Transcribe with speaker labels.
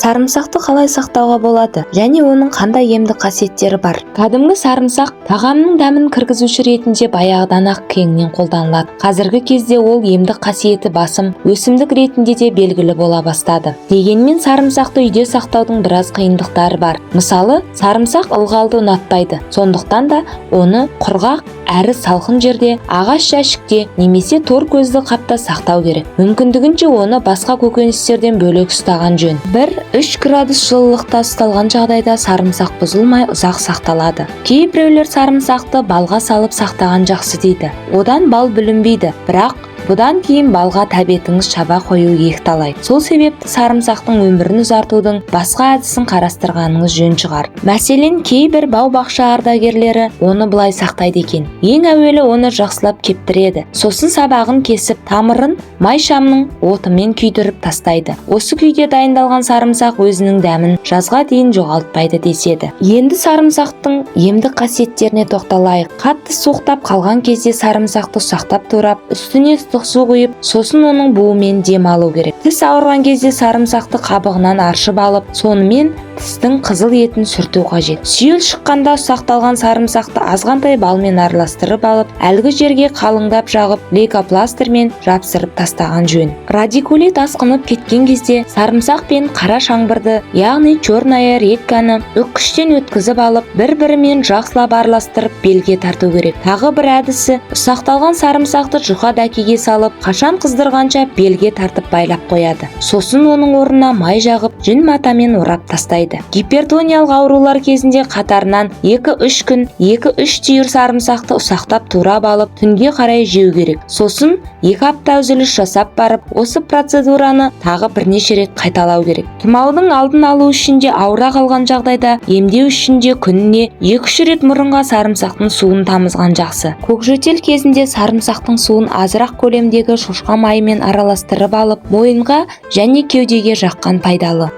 Speaker 1: Сарымсақты қалай сақтауға болады және оның қандай емдік қасиеттері бар? Кәдімгі сарымсақ тағамның дәмін кіргізуші ретінде баяғыдан-ақ кеңінен қолданылады. Қазіргі кезде ол емдік қасиеті басым өсімдік ретінде де белгілі бола бастады. Дегенмен сарымсақты үйде сақтаудың біраз қиындықтары бар. Мысалы, сарымсақ ылғалды ұнатпайды. Сондықтан да оны құрғақ әрі салқын жерде, ағаш жәшікте немесе тор көзді қапта сақтау керек. Мүмкіндігінше оны басқа көкөністерден бөлек ұстаған жөн. 1-3 градус жылылықта ұсталған жағдайда сарымсақ бұзылмай ұзақ сақталады. Кейбіреулер сарымсақты балға салып сақтаған жақсы дейді. Одан бал бүлінбейді, бірақ бұдан кейін балға тәбетіңіз шаба қою екіталай. Сол себепті сарымсақтың өмірін ұзартудың басқа әдісін қарастырғаныңыз жөн шығар. Мәселен, кейбір бау-бақша ардагерлері оны былай сақтайды екен. Ең әуелі оны жақсылап кептіреді. Сосын сабағын кесіп, тамырын май шамның отымен күйдіріп тастайды. Осы күйде дайындалған сарымсақ өзінің дәмін жазға дейін жоғалтпайды деседі. Енді сарымсақтың емдік қасиеттеріне тоқталайық. Қатты суықтап қалған кезде сарымсақты ұсақтап турап, үстіне су құйып, сосын оның буымен дем алу керек. Тіс ауырған кезде сарымсақты қабығынан аршып алып, сонымен тістің қызыл етін сүрту қажет. Сүйел шыққанда ұсақталған сарымсақты азғантай балмен араластырып алып, әлгі жерге қалыңдап жағып, лейкопластырмен жапсырып тастаған жөн. Радикулит асқынып кеткен кезде сарымсақ пен қара шаңбырды, яғни черная редьканы үккіштен өткізіп алып, бір-бірімен жақсылап араластырып белге тарту керек. Тағы бір әдісі, ұсақталған сарымсақты жұқа дәкеге салып, қашан қыздырғанша белге тартып байлап қояды. Сосын оның орнына май жағып, жүн матамен орап тастайды. Гипертониялық аурулар кезінде қатарынан 2-3 күн 2-3 түйір сарымсақты ұсақтап турап алып, түнге қарай жеу керек. Сосын 2 апта үзіліс жасап барып, осы процедураны тағы бірнеше рет қайталау керек. Тұмаудың алдын алу үшін де, ауыра қалған жағдайда емдеу үшін де күніне 2-3 рет мұрынға сарымсақтың суын тамызған жақсы. Көкжөтел кезінде сарымсақтың суын азырақ көлемдегі шошқа майымен араластырып алып, мойынға және кеудеге жаққан пайдалы.